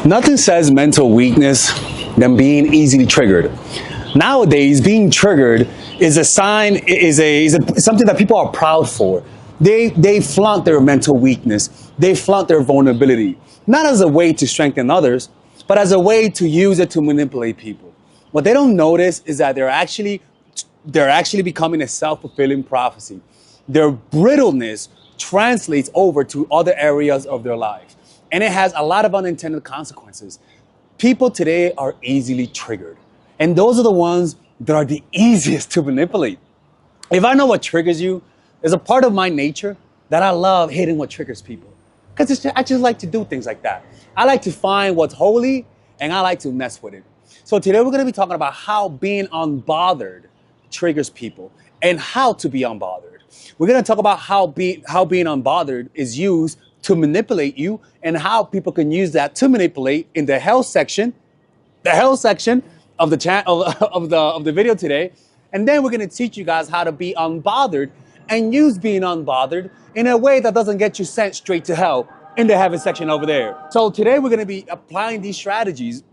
Nothing says mental weakness than being easily triggered. Nowadays, being triggered is a sign, something that people are proud for. They flaunt their mental weakness. They flaunt their vulnerability, not as a way to strengthen others, but as a way to use it to manipulate people. What they don't notice is that they're actually becoming a self-fulfilling prophecy. Their brittleness translates over to other areas of their life, and it has a lot of unintended consequences. People today are easily triggered, and those are the ones that are the easiest to manipulate. If I know what triggers you, there's a part of my nature that I love hitting what triggers people, because I just like to do things like that. I like to find what's holy, and I like to mess with it. So today we're going to be talking about how being unbothered triggers people and how to be unbothered. We're going to talk about how being unbothered is used to manipulate you, and how people can use that to manipulate in the health section of the channel of the video today. And then we're going to teach you guys how to be unbothered and use being unbothered in a way that doesn't get you sent straight to hell in the heaven section over there. So today we're going to be applying these strategies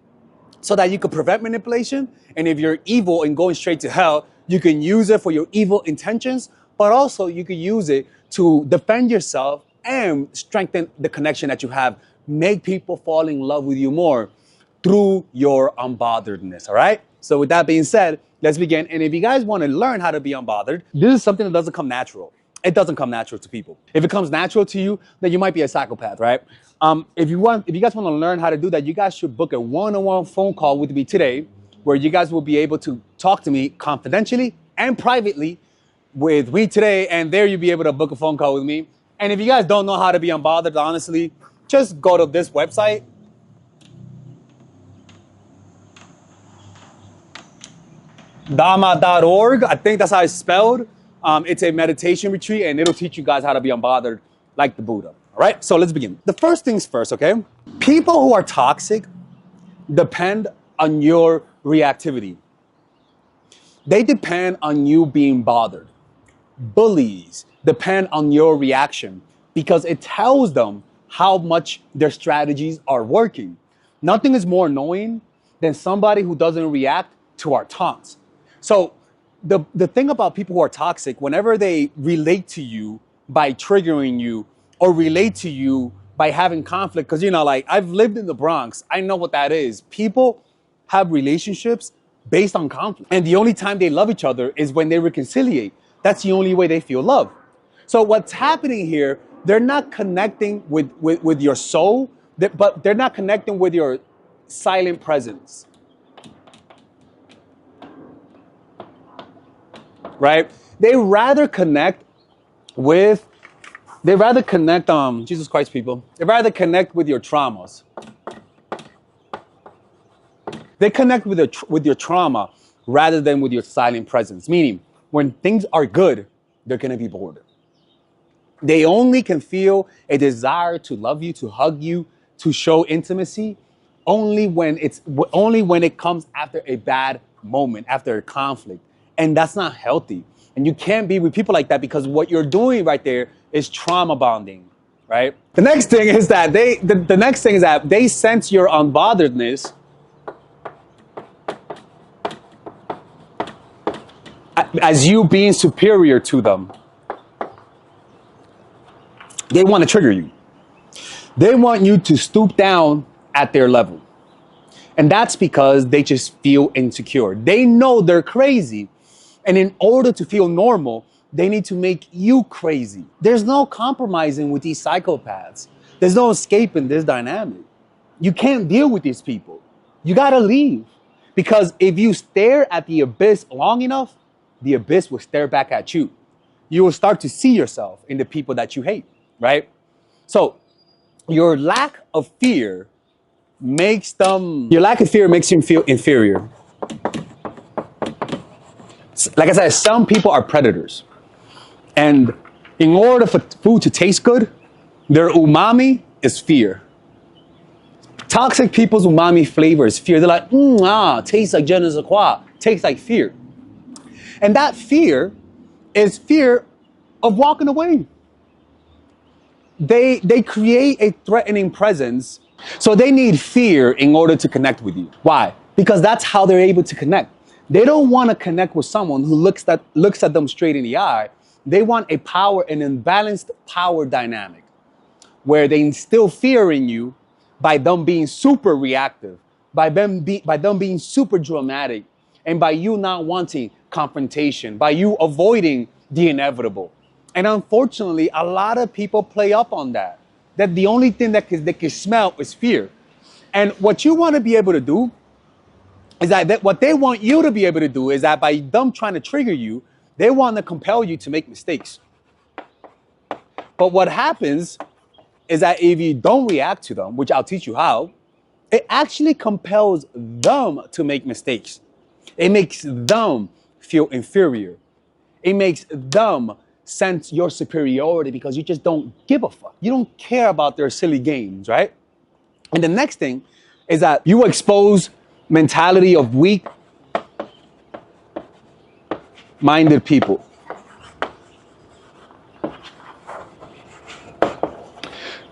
so that you can prevent manipulation. And if you're evil and going straight to hell, you can use it for your evil intentions, but also you can use it to defend yourself and strengthen the connection that you have. Make people fall in love with you more through your unbotheredness, all right? So with that being said, let's begin. And if you guys want to learn how to be unbothered, this is something that doesn't come natural. It doesn't come natural to people. If it comes natural to you, then you might be a psychopath, right? If you guys want to learn how to do that, you guys should book a one-on-one phone call with me today, where you guys will be able to talk to me confidentially and privately with me today. And there you'll be able to book a phone call with me. And if you guys don't know how to be unbothered, honestly, just go to this website. Dharma.org. I think that's how it's spelled. It's a meditation retreat, and it'll teach you guys how to be unbothered like the Buddha. All right, so let's begin. The first things first, okay? People who are toxic depend on your reactivity. They depend on you being bothered. Bullies depend on your reaction because it tells them how much their strategies are working. Nothing is more annoying than somebody who doesn't react to our taunts. So the thing about people who are toxic, whenever they relate to you by triggering you or relate to you by having conflict, because, you know, like, I've lived in the Bronx, I know what that is. People have relationships based on conflict, and the only time they love each other is when they reconciliate. That's the only way they feel love. So what's happening here, they're not connecting with your soul, but they're not connecting with your silent presence. Right? They rather connect, Jesus Christ, people. They rather connect with your traumas. They connect with your trauma rather than with your silent presence. Meaning, when things are good, they're going to be bored. They only can feel a desire to love you, to hug you, to show intimacy, only when it comes after a bad moment, after a conflict. And that's not healthy. And you can't be with people like that, because what you're doing right there is trauma bonding, right? The next thing is that they sense your unbotheredness as you being superior to them. They want to trigger you. They want you to stoop down at their level. And that's because they just feel insecure. They know they're crazy. And in order to feel normal, they need to make you crazy. There's no compromising with these psychopaths. There's no escaping this dynamic. You can't deal with these people. You gotta leave. Because if you stare at the abyss long enough, the abyss will stare back at you. You will start to see yourself in the people that you hate, right? So your lack of fear makes them feel inferior. Like I said, some people are predators. And in order for food to taste good, their umami is fear. Toxic people's umami flavor is fear. They're like, tastes like je ne sais quoi, tastes like fear. And that fear is fear of walking away. They create a threatening presence So they need fear in order to connect with you. Why? Because that's how they're able to connect. They don't want to connect with someone who looks at them straight in the eye. They want an imbalanced power dynamic where they instill fear in you by them being super reactive, by them being super dramatic, and by you not wanting confrontation, by you avoiding the inevitable. And unfortunately, a lot of people play up on that. That the only thing they can smell is fear. And what you want to be able to do is that what they want you to be able to do is that by them trying to trigger you, they want to compel you to make mistakes. But what happens is that if you don't react to them, which I'll teach you how, it actually compels them to make mistakes. It makes them feel inferior. It makes them sense your superiority because you just don't give a fuck. You don't care about their silly games, right? And the next thing is that you expose mentality of weak-minded people.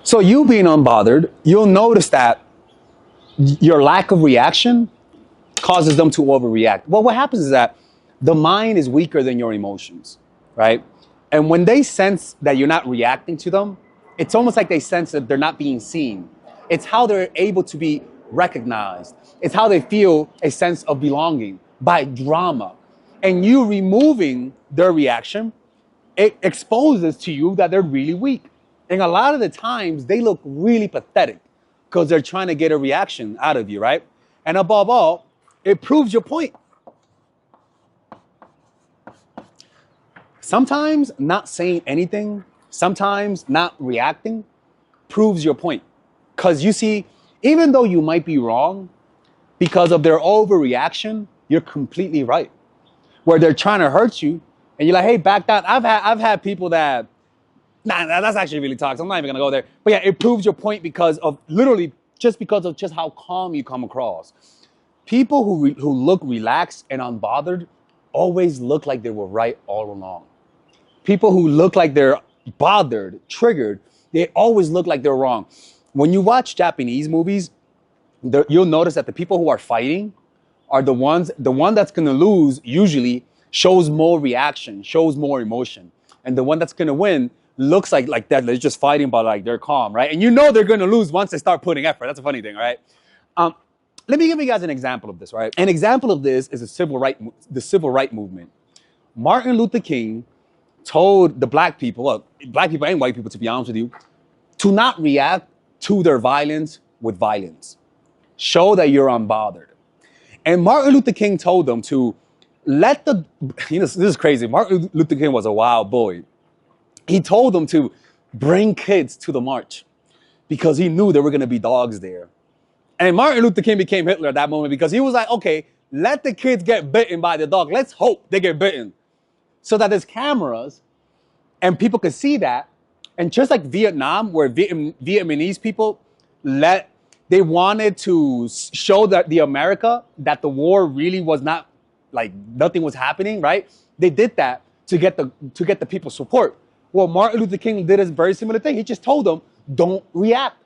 So you being unbothered, you'll notice that your lack of reaction causes them to overreact. Well, what happens is that the mind is weaker than your emotions, right? And when they sense that you're not reacting to them, it's almost like they sense that they're not being seen. It's how they're able to be recognized. It's how they feel a sense of belonging by drama. And you removing their reaction, it exposes to you that they're really weak. And a lot of the times they look really pathetic because they're trying to get a reaction out of you, right? And above all, it proves your point. Sometimes not saying anything, sometimes not reacting proves your point. Because you see, even though you might be wrong, because of their overreaction, you're completely right. Where they're trying to hurt you, and you're like, hey, back down. I've had people that, that's actually really toxic. I'm not even gonna go there. But yeah, it proves your point because of just how calm you come across. People who look relaxed and unbothered always look like they were right all along. People who look like they're bothered, triggered, they always look like they're wrong. When you watch Japanese movies, you'll notice that the people who are fighting are the one that's gonna lose usually shows more reaction, shows more emotion. And the one that's gonna win looks like that. They're just fighting, but like they're calm, right? And you know they're gonna lose once they start putting effort. That's a funny thing, right? Let me give you guys an example of this, right? An example of this is the civil rights movement. Martin Luther King told the black people and white people, to be honest with you, to not react to their violence with violence. Show that you're unbothered. And Martin Luther King told them to this is crazy. Martin Luther King was a wild boy. He told them to bring kids to the march because he knew there were going to be dogs there. And Martin Luther King became Hitler at that moment because he was like, okay, let the kids get bitten by the dog. Let's hope they get bitten. So that there's cameras and people could see that. And just like Vietnam, where Vietnamese people they wanted to show that the America that the war really was not like nothing was happening, right? They did that to get the people's support. Well, Martin Luther King did a very similar thing. He just told them, don't react.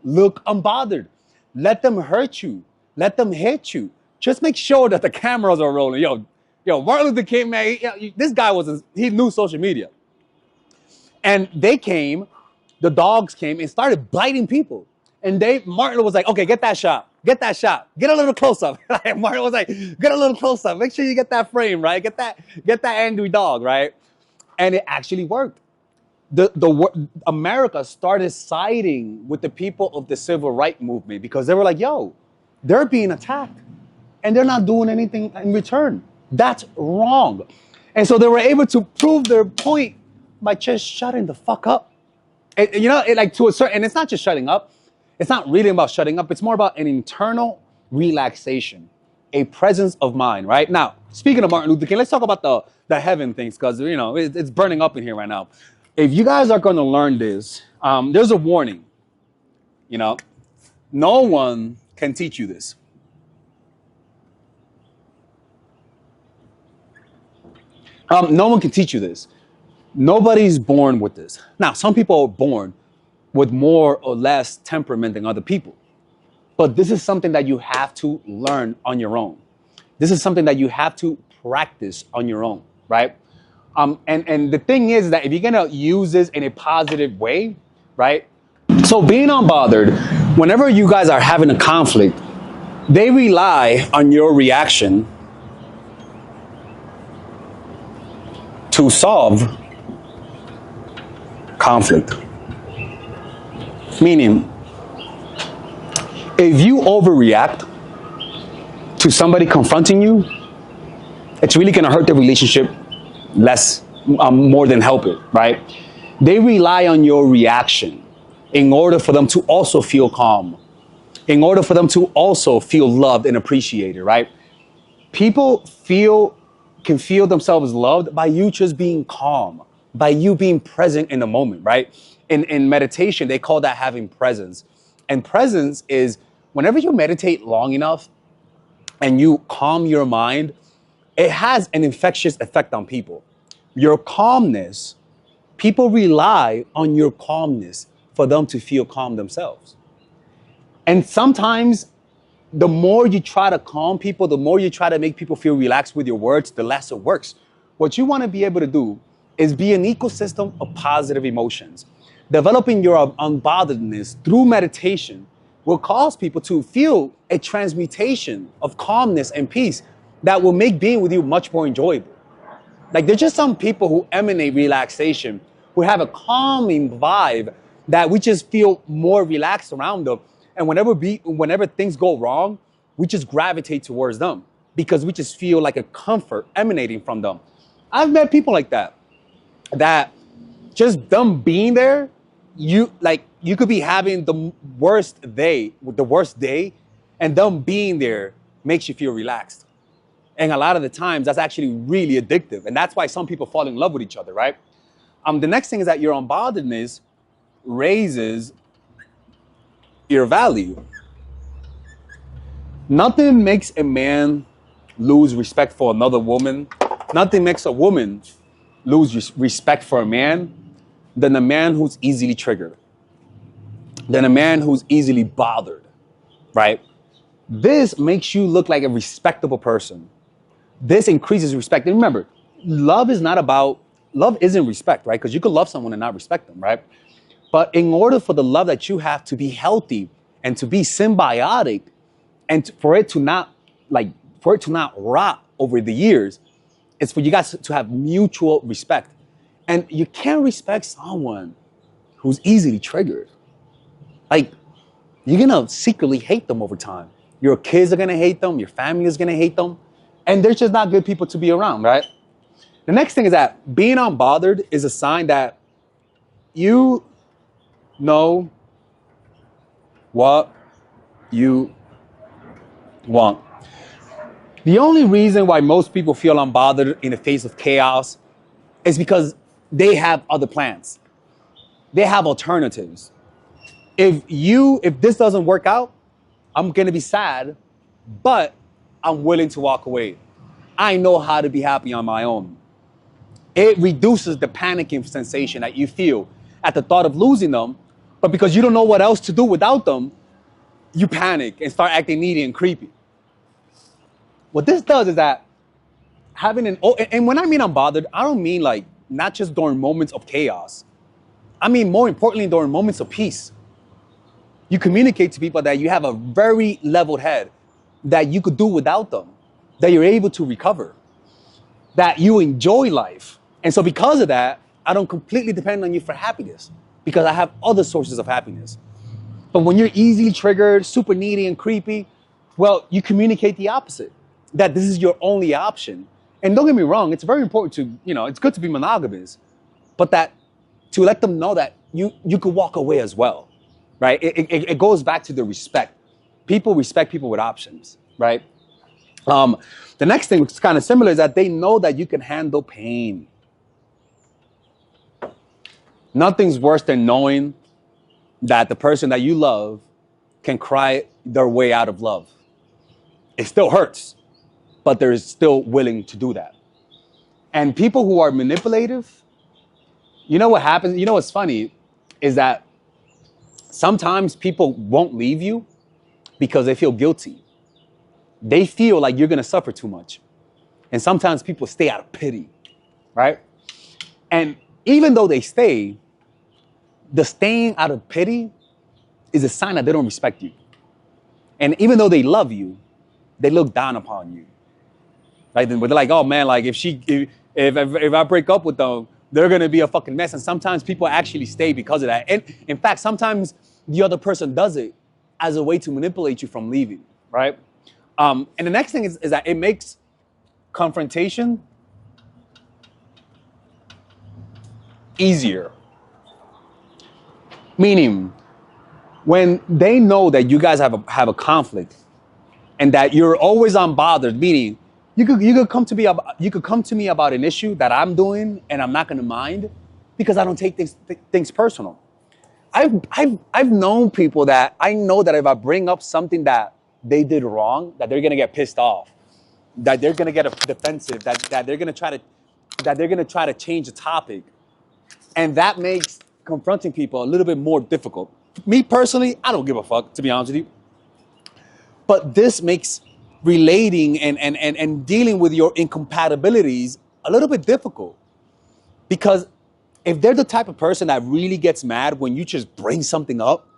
Look unbothered. Let them hurt you. Let them hit you. Just make sure that the cameras are rolling. Yo, Martin Luther King, man, this guy he knew social media. And the dogs came and started biting people. And Martin was like, okay, get that shot. Get a little close up. Martin was like, get a little close up. Make sure you get that frame, right? Get that angry dog, right? And it actually worked. America started siding with the people of the civil rights movement because they were like, yo, they're being attacked and they're not doing anything in return. That's wrong. And so they were able to prove their point by just shutting the fuck up. And, and it's not just shutting up. It's not really about shutting up. It's more about an internal relaxation, a presence of mind, right? Now, speaking of Martin Luther King, let's talk about the heaven things because, it's burning up in here right now. If you guys are going to learn this, there's a warning. No one can teach you this. No one can teach you this. Nobody's born with this. Now, some people are born with more or less temperament than other people. But this is something that you have to learn on your own. This is something that you have to practice on your own, right? And the thing is that if you're gonna use this in a positive way, right? So being unbothered, whenever you guys are having a conflict, they rely on your reaction to solve conflict. Meaning, if you overreact to somebody confronting you, it's really gonna hurt the relationship less, more than help it, right? They rely on your reaction in order for them to also feel calm, in order for them to also feel loved and appreciated, right? People can feel themselves loved by you just being calm, by you being present in the moment, right? In meditation, they call that having presence. And presence is whenever you meditate long enough and you calm your mind, it has an infectious effect on people. Your calmness, people rely on your calmness for them to feel calm themselves. And sometimes the more you try to calm people, the more you try to make people feel relaxed with your words, the less it works. What you want to be able to do is be an ecosystem of positive emotions. Developing your unbotheredness through meditation will cause people to feel a transmutation of calmness and peace that will make being with you much more enjoyable. Like there's just some people who emanate relaxation, who have a calming vibe that we just feel more relaxed around them. And whenever things go wrong, we just gravitate towards them because we just feel like a comfort emanating from them. I've met people like that just them being there, you could be having the worst day, and them being there makes you feel relaxed. And a lot of the times that's actually really addictive. And that's why some people fall in love with each other, right? The next thing is that your unbotheredness raises your value. Nothing makes a man lose respect for another woman. Nothing makes a woman lose respect for a man than a man who's easily triggered, than a man who's easily bothered, right? This makes you look like a respectable person. This increases respect. And remember, love isn't respect, right? Because you could love someone and not respect them, right? But in order for the love that you have to be healthy and to be symbiotic, and for it to not rot over the years, it's for you guys to have mutual respect. And you can't respect someone who's easily triggered. Like, you're gonna secretly hate them over time. Your kids are gonna hate them, your family is gonna hate them, and they're just not good people to be around, right? The next thing is that being unbothered is a sign that you know what you want. The only reason why most people feel unbothered in the face of chaos is because they have other plans. They have alternatives. If this doesn't work out, I'm gonna be sad, but I'm willing to walk away. I know how to be happy on my own. It reduces the panicking sensation that you feel at the thought of losing them, but because you don't know what else to do without them, you panic and start acting needy and creepy. What this does is that and when I mean unbothered, I don't mean like not just during moments of chaos. I mean, more importantly, during moments of peace. You communicate to people that you have a very leveled head, that you could do without them, that you're able to recover, that you enjoy life. And so because of that, I don't completely depend on you for happiness because I have other sources of happiness. But when you're easily triggered, super needy and creepy, well, you communicate the opposite, that this is your only option. And don't get me wrong, it's very important to, it's good to be monogamous, but that to let them know that you could walk away as well, right? It goes back to the respect. People respect people with options, right? The next thing, which is kind of similar, is that they know that you can handle pain. Nothing's worse than knowing that the person that you love can cry their way out of love. It still hurts, but they're still willing to do that. And people who are manipulative, you know what happens? You know what's funny is that sometimes people won't leave you. because they feel guilty. They feel like you're gonna suffer too much. And sometimes people stay out of pity, right? And even though they stay, the staying out of pity is a sign that they don't respect you. And even though they love you, they look down upon you. Right? They're like, oh man, like if I break up with them, they're gonna be a fucking mess. And sometimes people actually stay because of that. And in fact, sometimes the other person does it as a way to manipulate you from leaving, right? And the next thing is that it makes confrontation easier. Meaning, when they know that you guys have a conflict and that you're always unbothered, meaning you could come to me about an issue that I'm doing and I'm not gonna mind because I don't take things personal. I've known people that I know that if I bring up something that they did wrong, that they're gonna get pissed off, that they're gonna get defensive, that they're gonna try to change the topic, and that makes confronting people a little bit more difficult. Me personally, I don't give a fuck, to be honest with you. But this makes relating and dealing with your incompatibilities a little bit difficult. Because if they're the type of person that really gets mad when you just bring something up,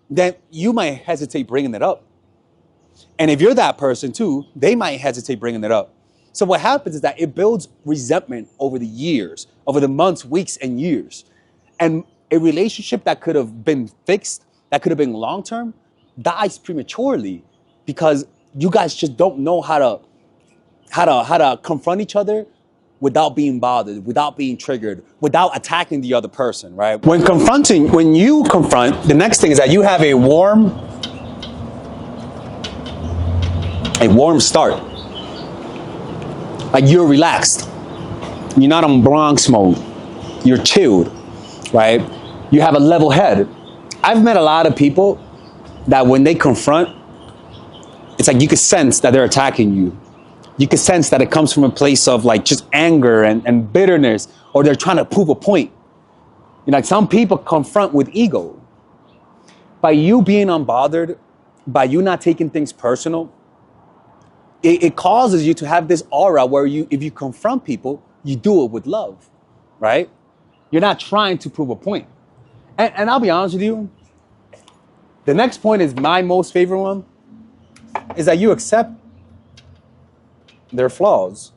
then you might hesitate bringing it up. And if you're that person too, they might hesitate bringing it up. So what happens is that it builds resentment over the years, over the months, weeks, and years. And a relationship that could have been fixed, that could have been long-term, dies prematurely because you guys just don't know how to confront each other without being bothered, without being triggered, without attacking the other person, right? When you confront, the next thing is that you have a warm start. Like you're relaxed. You're not on Bronx mode. You're chilled, right? You have a level head. I've met a lot of people that when they confront, it's like you can sense that they're attacking you. You can sense that it comes from a place of like just anger and bitterness, or they're trying to prove a point. You know, like some people confront with ego. By you being unbothered, by you not taking things personal, it causes you to have this aura where if you confront people, you do it with love, right? You're not trying to prove a point. And I'll be honest with you, the next point is my most favorite one, is that you accept their flaws.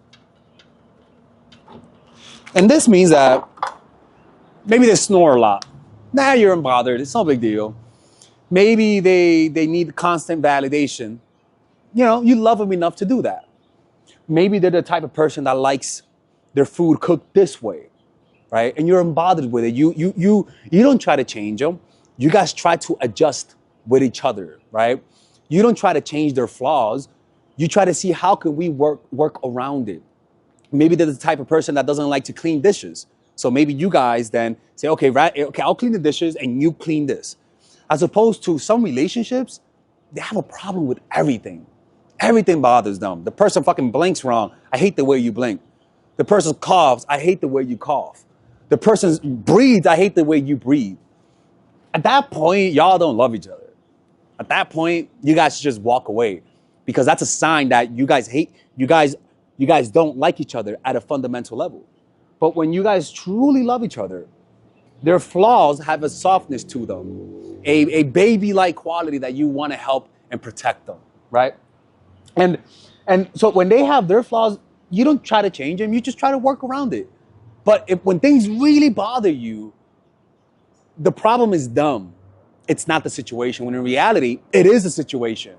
And this means that maybe they snore a lot. Nah, you're unbothered, it's no big deal. Maybe they need constant validation. You know, you love them enough to do that. Maybe they're the type of person that likes their food cooked this way, right? And you're unbothered with it. You don't try to change them. You guys try to adjust with each other, right? You don't try to change their flaws. You try to see how can we work around it. Maybe they're the type of person that doesn't like to clean dishes. So maybe you guys then say, okay, right, okay, I'll clean the dishes and you clean this. As opposed to some relationships, they have a problem with everything. Everything bothers them. The person fucking blinks wrong. I hate the way you blink. The person coughs. I hate the way you cough. The person breathes. I hate the way you breathe. At that point, y'all don't love each other. At that point, you guys should just walk away, because that's a sign that you guys hate, you guys don't like each other at a fundamental level. But when you guys truly love each other, their flaws have a softness to them, a baby-like quality that you want to help and protect them, right? And so when they have their flaws, you don't try to change them, you just try to work around it. But when things really bother you, the problem is them. It's not the situation. When in reality, it is the situation.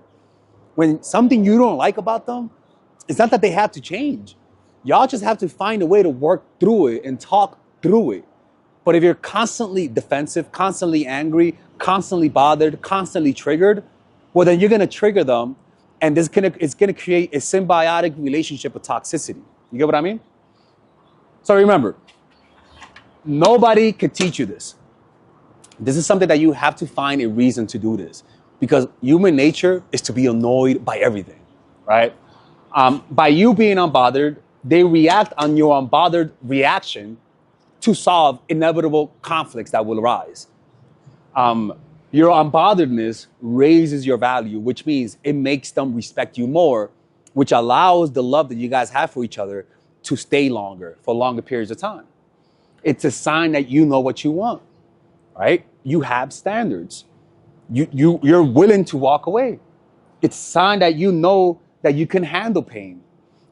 When something you don't like about them, it's not that they have to change. Y'all just have to find a way to work through it and talk through it. But if you're constantly defensive, constantly angry, constantly bothered, constantly triggered, well, then you're going to trigger them, and it's going to create a symbiotic relationship of toxicity. You get what I mean? So remember, nobody could teach you this. This is something that you have to find a reason to do this, because human nature is to be annoyed by everything, right? By you being unbothered, they react on your unbothered reaction to solve inevitable conflicts that will arise. Your unbotheredness raises your value, which means it makes them respect you more, which allows the love that you guys have for each other to stay longer, for longer periods of time. It's a sign that you know what you want, right? You have standards. You're willing to walk away. It's a sign that you know that you can handle pain.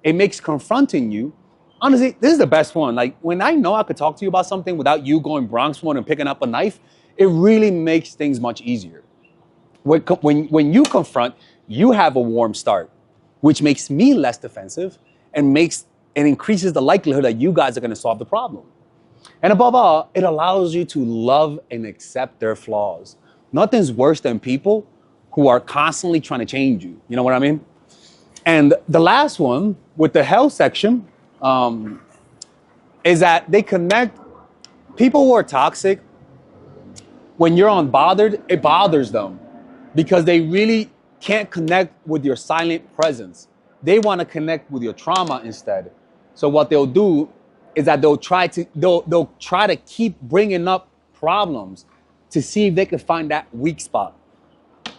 It makes confronting you. Honestly, this is the best one. Like when I know I could talk to you about something without you going Bronx one and picking up a knife, it really makes things much easier. When you confront, you have a warm start, which makes me less defensive and increases the likelihood that you guys are going to solve the problem. And above all, it allows you to love and accept their flaws. Nothing's worse than people who are constantly trying to change you. You know what I mean? And the last one with the health section is that they connect people who are toxic. When you're unbothered, it bothers them because they really can't connect with your silent presence. They want to connect with your trauma instead. So what they'll do is that they'll try to keep bringing up problems to see if they can find that weak spot.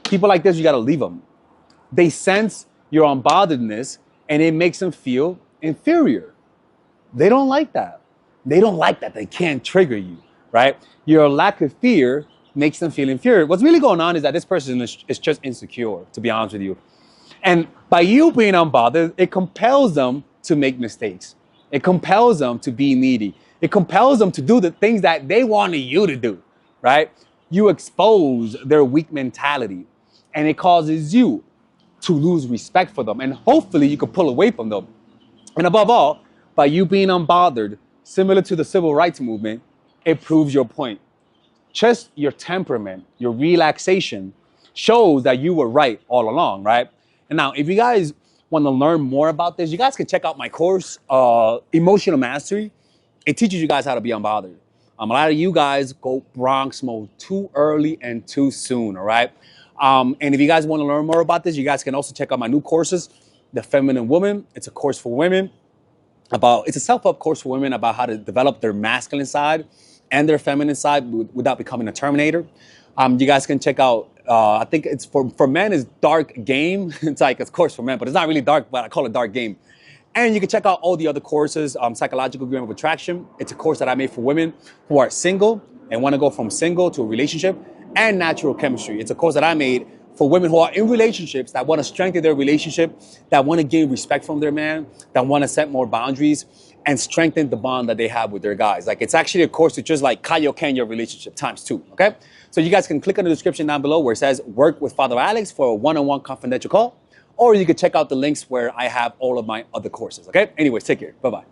People like this, you got to leave them. They sense your unbotheredness and it makes them feel inferior. They don't like that. They don't like that they can't trigger you, right? Your lack of fear makes them feel inferior. What's really going on is that this person is just insecure, to be honest with you. And by you being unbothered, it compels them to make mistakes. It compels them to be needy. It compels them to do the things that they wanted you to do, right? You expose their weak mentality and it causes you to lose respect for them. And hopefully you can pull away from them. And above all, by you being unbothered, similar to the civil rights movement, it proves your point. Just your temperament, your relaxation shows that you were right all along, right? And now, if you guys want to learn more about this, you guys can check out my course, Emotional Mastery. It teaches you guys how to be unbothered. A lot of you guys go Bronx mode too early and too soon, all right? And if you guys want to learn more about this, you guys can also check out my new courses, The Feminine Woman. It's a course for women. It's a self-help course for women about how to develop their masculine side and their feminine side without becoming a Terminator. You guys can check out, I think it's for men is Dark Game. It's like a course for men, but it's not really dark, but I call it Dark Game. And you can check out all the other courses, Psychological Game of Attraction. It's a course that I made for women who are single and want to go from single to a relationship, and Natural Chemistry. It's a course that I made for women who are in relationships that want to strengthen their relationship, that want to gain respect from their man, that want to set more boundaries and strengthen the bond that they have with their guys. Like it's actually a course to just like kaioken your relationship ×2, okay? So you guys can click on the description down below where it says work with Father Alex for a one-on-one confidential call, or you can check out the links where I have all of my other courses, okay? Anyways, take care, bye-bye.